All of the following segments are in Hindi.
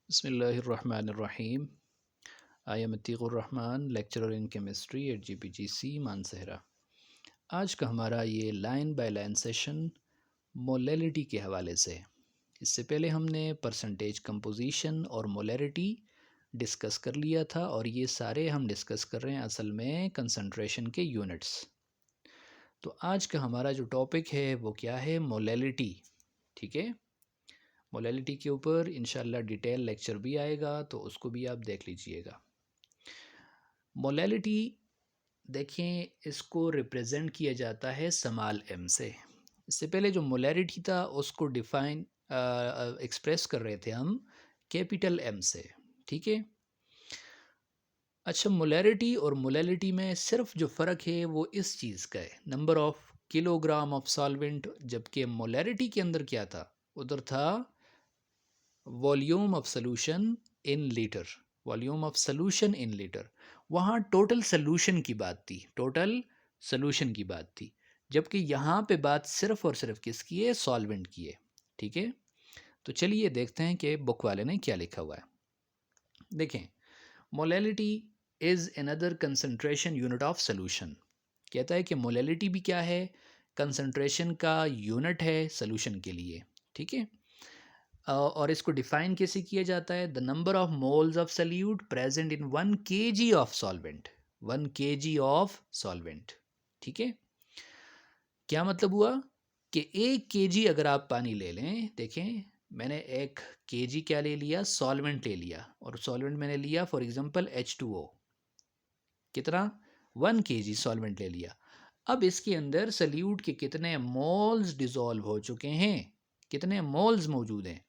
Bismillahirrahmanirrahim. I am Atiqur Rahman, lecturer in chemistry at GPGC Mansehra. आज का हमारा ये line by line session molality के हवाले से है। इससे पहले हमने परसेंटेज कंपोजिशन और मोलैलिटी डिस्कस कर लिया था और ये सारे हम डिस्कस कर रहे हैं असल में कंसंट्रेशन के यूनिट्स। तो आज का हमारा जो टॉपिक है वो क्या है, मोलैलिटी। ठीक है, मोलैलिटी के ऊपर इंशाल्लाह डिटेल लेक्चर भी आएगा तो उसको भी आप देख लीजिएगा। मोलैलिटी देखें, इसको रिप्रेजेंट किया जाता है स्मॉल एम से। इससे पहले जो मोलैलिटी था उसको डिफाइन एक्सप्रेस कर रहे थे हम कैपिटल एम से। ठीक है, अच्छा, मोलैरिटी और मोलैलिटी में सिर्फ जो फ़र्क है वो इस चीज़ का है, number of kilogram of solvent. जबकि मोलैरिटी के अंदर क्या था, उधर था volume of solution in litre, volume of solution in litre. वहाँ टोटल सोल्यूशन की बात थी, टोटल सोल्यूशन की बात थी। जबकि यहाँ पे बात सिर्फ और सिर्फ किसकी है, सॉल्वेंट की है। ठीक है, तो चलिए देखते हैं कि बुक वाले ने क्या लिखा हुआ है। देखें, molality is another concentration unit of solution. कहता है कि मोलैलिटी भी क्या है, कंसंट्रेशन का यूनिट है सोल्यूशन के लिए। ठीक है, और इसको डिफाइन कैसे किया जाता है, the number of moles of salute present in 1 kg of solvent, 1 kg of solvent. ठीक है, क्या मतलब हुआ कि 1 kg अगर आप पानी ले लें, देखें मैंने 1 kg क्या ले लिया, सॉल्वेंट ले लिया, और सॉल्वेंट मैंने लिया फॉर एग्जांपल H2O। कितना, 1 kg सॉल्वेंट ले लिया। अब इसके अंदर सल्यूट के कितने मोल्स डिसॉल्व हो चुके हैं, कितने मोल्स मौजूद हैं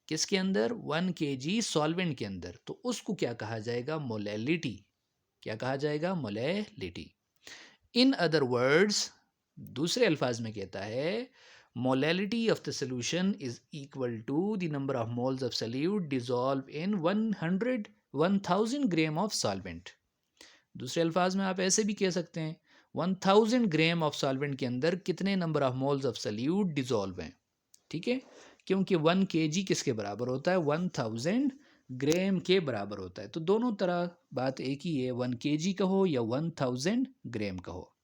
किसके अंदर, 1 kg सॉल्वेंट के अंदर। तो उसको क्या कहा जाएगा, मोलैलिटी। क्या कहा जाएगा, मोलैलिटी। इन अदर वर्ड्स, दूसरे अल्फाज में कहता है, molality of the solution is equal to the number of moles of solute dissolve in 1000 gram of solvent. दूसरे अल्फाज में आप ऐसे भी कह सकते हैं, 1000 ग्राम ऑफ सॉल्वेंट के अंदर कितने number of moles of solute dissolve हैं। ठीक है, क्योंकि 1 kg किसके बराबर होता है, 1000 ग्राम के बराबर होता है। तो दोनों तरह बात एक ही है, 1 kg कहो या 1000 ग्राम कहो।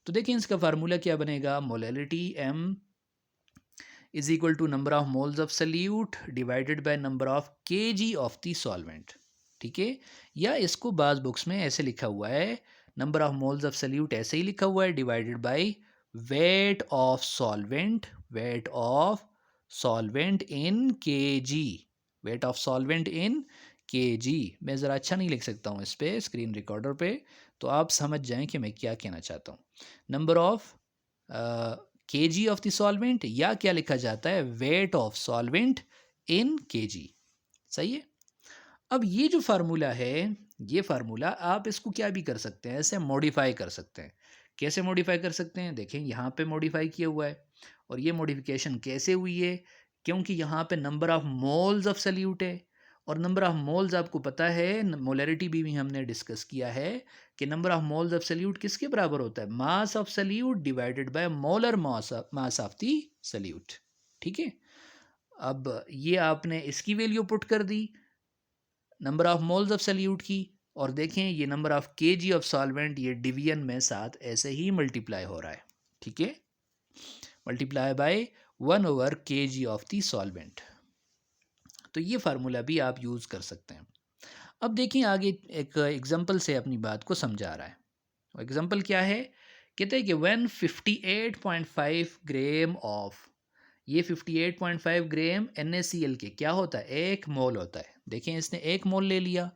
तो देखिए इसका फार्मूला क्या बनेगा, molality M is equal to number of moles of solute divided by number of kg of the solvent. ठीक है, या इसको बाज बुक्स में ऐसे लिखा हुआ है, number of moles of salute ऐसे ही लिखा हुआ है, divided by weight of solvent, weight of solvent in kg, weight of solvent in kg। मैं ज़रा अच्छा नहीं लिख सकता हूँ इस पर स्क्रीन रिकॉर्डर पे, तो आप समझ जाएं कि मैं क्या कहना चाहता हूँ। Number of kg of the solvent, या क्या लिखा जाता है, weight of solvent in kg। सही है। अब ये जो फार्मूला है, ये फार्मूला आप इसको क्या भी कर सकते हैं, ऐसे मॉडिफाई कर सकते हैं। कैसे मॉडिफाई कर सकते हैं, देखें यहाँ पे मॉडिफाई किया हुआ है, और ये मॉडिफिकेशन कैसे हुई है, क्योंकि यहाँ पे number of moles of salute है, और नंबर ऑफ मोल्स आपको पता है, मोलैरिटी भी हमने डिस्कस किया है कि number of moles of solute किसके बराबर होता है, mass of solute divided by molar mass of the solute. ठीक है, अब ये आपने इसकी वैल्यू पुट कर दी number of moles of solute की, और देखें ये number of kg of solvent ये डिवीजन में साथ ऐसे ही मल्टीप्लाई हो रहा है। ठीक है, multiply by 1/kg of the solvent. तो ये फार्मूला भी आप यूज़ कर सकते हैं। अब देखिए आगे एक एग्जांपल से अपनी बात को समझा रहा है। एग्जांपल क्या है, कहते हैं कि व्हेन 58.5 ग्राम ऑफ, ये 58.5 ग्राम NaCl के क्या होता है, 1 मोल होता है। देखें इसने 1 मोल ले लिया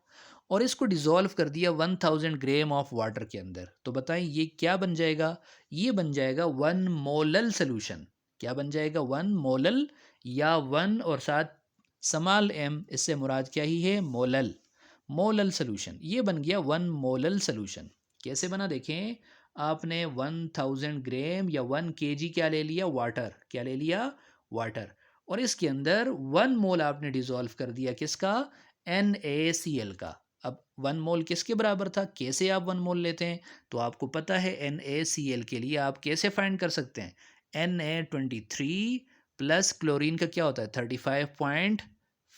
और इसको डिज़ोल्व कर दिया 1000 ग्राम ऑफ वाटर के अंदर। तो बताएं ये क्या बन जाएगा, ये बन जाएगा 1 मोलल सोल्यूशन। क्या बन जाएगा, 1 मोलल, या 1 और साथ स्मॉल m, इससे मुराद क्या ही है, मोलल, मोलल सोल्यूशन। ये बन गया 1 मोलल सोल्यूशन। कैसे बना, देखें आपने 1000 ग्राम या 1 kg क्या ले लिया, वाटर, क्या ले लिया, वाटर, और इसके अंदर 1 मोल आपने डिसॉल्व कर दिया किसका, NaCl का। अब 1 मोल किसके बराबर था, कैसे आप 1 मोल लेते हैं, तो आपको पता है NaCl के लिए आप कैसे फाइंड कर सकते हैं, Na23 प्लस क्लोरीन का क्या होता है 35.5,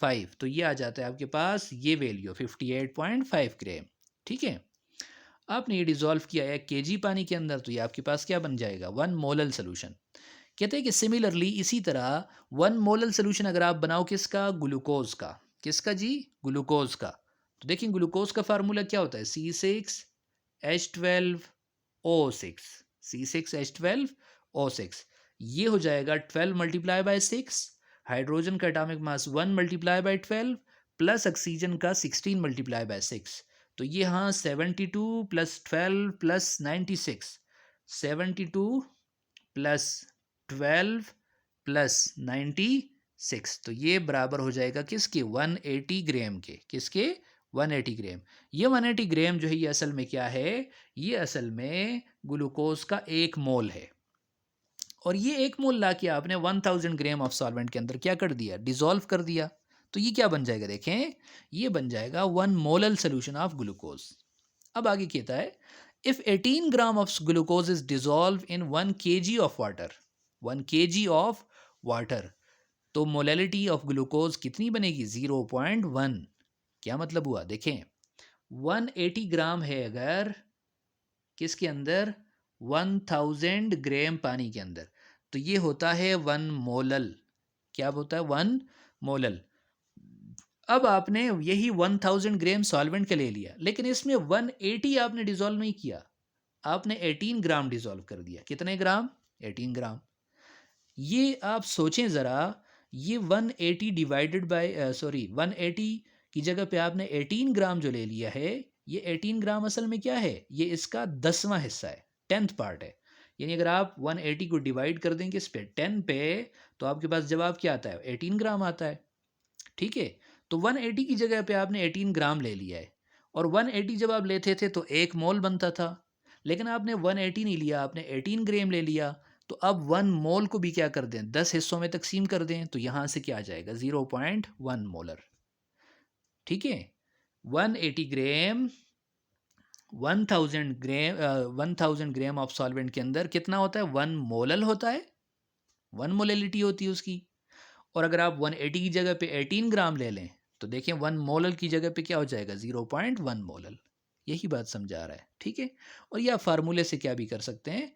5, तो ये आ जाता है आपके पास ये वैल्यू 58.5 ग्राम। ठीक है, आपने ये डिज़ोल्व किया है केजी पानी के अंदर, तो ये आपके पास क्या बन जाएगा, 1 मोलल सोल्यूशन। कहते हैं कि सिमिलरली इसी तरह 1 मोलल सोल्यूशन अगर आप बनाओ किसका, ग्लूकोज का, किसका जी, ग्लूकोज का, तो देखिए ग्लूकोज का फार्मूला क्या होता है, C6H12O6, C6H12O6, ये हो जाएगा 12 मल्टीप्लाई बाय 6, हाइड्रोजन का atomic mass 1 multiply by 12 plus oxygen का 16 मल्टीप्लाई बाय 6, तो ये हाँ 72 प्लस 12 प्लस 96, 72 प्लस 12 प्लस 96, तो ये बराबर हो जाएगा किसके, 180 ग्राम के, किसके, 180 ग्राम। ये 180 ग्राम जो है ये असल में क्या है, ये असल में ग्लूकोज का 1 मोल है, और ये 1 मोल ला के आपने 1000 ग्राम ऑफ सॉल्वेंट के अंदर क्या कर दिया, डिसॉल्व कर दिया, तो ये क्या बन जाएगा, देखें ये बन जाएगा 1 मोलल सोल्यूशन ऑफ ग्लूकोज। अब आगे कहता है if 18 gram of glucose is dissolve in 1 kg of water, 1 kg of water, तो मोलैलिटी ऑफ ग्लूकोज कितनी बनेगी, 0.1। क्या मतलब हुआ, देखें 180 ग्राम है अगर किसके अंदर, 1000 ग्राम पानी के अंदर, तो ये होता है 1 मोलल, क्या होता है, 1 मोलल। अब आपने यही 1000 ग्राम सॉल्वेंट का ले लिया, लेकिन इसमें 180 आपने डिसॉल्व नहीं किया, आपने 18 ग्राम डिसॉल्व कर दिया, कितने ग्राम, 18 ग्राम। ये आप सोचें ज़रा, ये 180 डिवाइडेड बाय 180 की जगह पे आपने 18 ग्राम जो ले लिया है, ये 18 ग्राम असल में क्या है, ये इसका 10वां हिस्सा है, 10th पार्ट है। यानी अगर आप 180 को डिवाइड कर देंगे इस पे 10 पे, तो आपके पास जवाब क्या आता है, 18 ग्राम आता है। ठीक है, तो 180 की जगह पे आपने 18 ग्राम ले लिया है, और 180 जब आप लेते थे तो 1 मोल बनता था, लेकिन आपने 180 नहीं लिया, आपने 18 ग्राम ले लिया, तो अब 1 मोल को भी क्या कर दें, 10 हिस्सों में तकसीम कर दें, तो यहाँ से क्या आ जाएगा, 0.1 मोलर। ठीक है, 180 ग्राम 1000 ग्राम ऑफ सॉल्वेंट के अंदर कितना होता है, 1 मोलल होता है, 1 मोलैलिटी होती है उसकी। और अगर आप 180 की जगह पे 18 ग्राम ले लें, तो देखें 1 मोलल की जगह पे क्या हो जाएगा, 0.1 मोलल। यही बात समझा रहा है। ठीक है, और यह फार्मूले से क्या भी कर सकते हैं,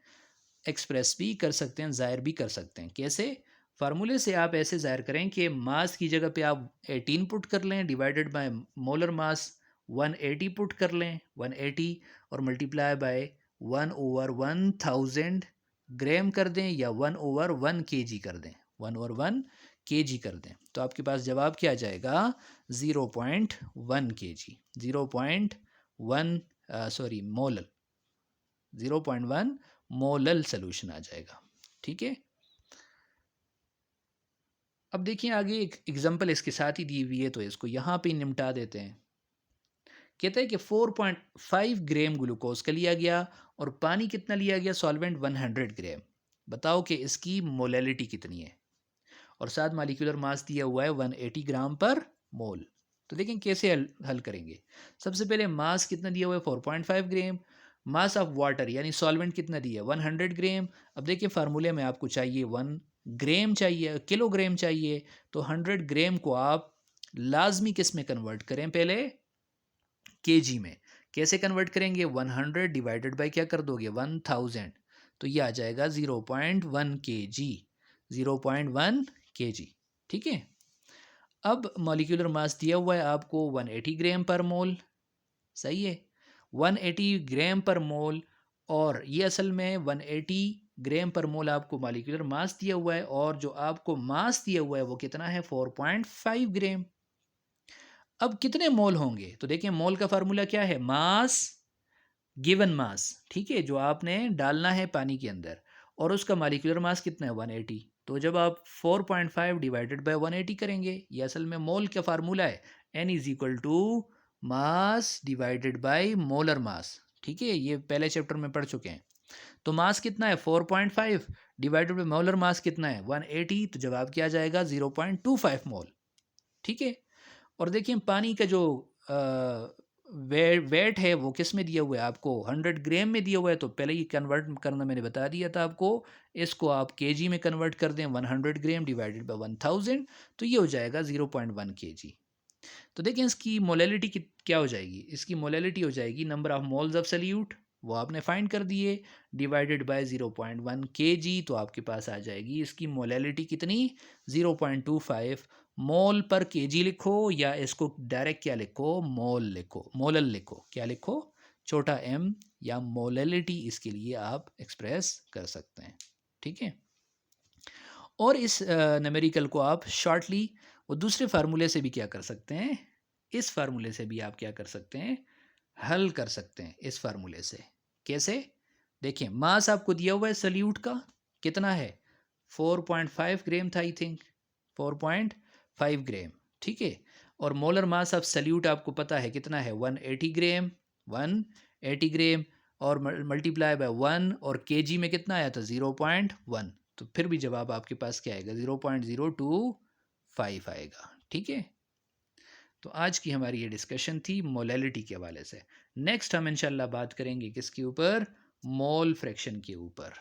एक्सप्रेस भी कर सकते हैं, ज़ाहिर भी कर सकते हैं। कैसे, फार्मूले से आप ऐसे ज़ाहिर करें कि मास की जगह पे आप 18 पुट कर लें, divided by molar mass 180 put कर लें, 180 और मल्टीप्लाई बाय 1/1000 ग्राम कर दें, या 1/1 kg कर दें, 1/1 kg कर दें, तो आपके पास जवाब क्या आ जाएगा, 0.1 kg, 0.1 मोलल, 0.1 मोलल सोल्यूशन आ जाएगा। ठीक है, अब देखिए आगे एक एग्जांपल इसके साथ ही दी हुई है, तो इसको यहाँ पे निपटा देते हैं। कहता है कि 4.5 ग्राम ग्लूकोज का लिया गया, और पानी कितना लिया गया, सॉल्वेंट 100 ग्राम। बताओ कि इसकी मोलैलिटी कितनी है, और साथ मॉलिक्यूलर मास दिया हुआ है 180 ग्राम पर मोल। तो देखें कैसे हल करेंगे। सबसे पहले मास कितना दिया हुआ है, 4.5 ग्राम, मास ऑफ वाटर यानी सॉल्वेंट कितना दिया है, 100 ग्राम। अब देखिए फार्मूले में आपको चाहिए 1 ग्राम चाहिए, किलोग्राम चाहिए, तो 100 ग्राम को आप लाजमी किस में कन्वर्ट करें, पहले केजी में। कैसे कन्वर्ट करेंगे, 100 डिवाइडेड बाय क्या कर दोगे, 1000, तो ये आ जाएगा 0.1 kg, 0.1 kg। ठीक है, अब मॉलिक्यूलर मास दिया हुआ है आपको 180 ग्राम पर मोल, सही है, 180 ग्राम पर मोल, और ये असल में 180 ग्राम पर मोल आपको मॉलिक्यूलर मास दिया हुआ है, और जो आपको मास दिया हुआ है वो कितना है, 4.5 ग्राम। अब कितने मोल होंगे, तो देखिए मोल का फार्मूला क्या है, मास गिवन मास, ठीक है, जो आपने डालना है पानी के अंदर, और उसका मॉलिक्यूलर मास कितना है, 180। तो जब आप 4.5 डिवाइडेड बाय 180 करेंगे, ये असल में मोल का फार्मूला है, n is equal to mass divided by molar mass. ठीक है, ये पहले चैप्टर में पढ़ चुके हैं। तो मास कितना है, 4.5 डिवाइडेड बाय मोलर मास कितना है, 180, तो जवाब क्या आ जाएगा, 0.25 मोल। ठीक है, और देखिए पानी का जो वेट है वो किस में दिया हुआ है आपको, 100 ग्राम में दिया हुआ है, तो पहले ही कन्वर्ट करना मैंने बता दिया था आपको। इसको आप केजी में कन्वर्ट कर दें, 100 ग्राम डिवाइडेड बाय 1000, तो ये हो जाएगा 0.1 केजी। तो देखें इसकी मोलैलिटी क्या हो जाएगी, इसकी मोलैलिटी हो जाएगी number of moles of salute, वो आपने फाइंड कर दिए, डिवाइडेड बाय 0.1 केजी, तो आपके पास आ जाएगी इसकी मोलैलिटी कितनी, 0.25 मोल पर केजी लिखो, या इसको डायरेक्ट क्या लिखो, मोल लिखो, मोलल लिखो, क्या लिखो, छोटा m, या मोलैलिटी इसके लिए आप एक्सप्रेस कर सकते हैं। ठीक है, और इस न्यूमेरिकल को आप शॉर्टली वो दूसरे फार्मूले से भी क्या कर सकते हैं, इस फार्मूले से भी आप क्या कर सकते हैं, हल कर सकते हैं इस फार्मूले से। कैसे, देखिए मास आपको दिया हुआ है सल्यूट का, कितना है, 4.5 ग्राम था आई थिंक, 4.5 ग्राम, ठीक है। और मोलर मास ऑफ सल्यूट आपको पता है कितना है, 180 ग्राम, 180 ग्राम, और मल्टीप्लाई बाय 1, और केजी में कितना आया था, 0.1, तो फिर भी जवाब आपके पास क्या आएगा, 0.025 आएगा। ठीक है, तो आज की हमारी ये डिस्कशन थी मोलैलिटी के हवाले से। नेक्स्ट हम इंशाल्लाह बात करेंगे किसके ऊपर, मोल फ्रैक्शन के ऊपर।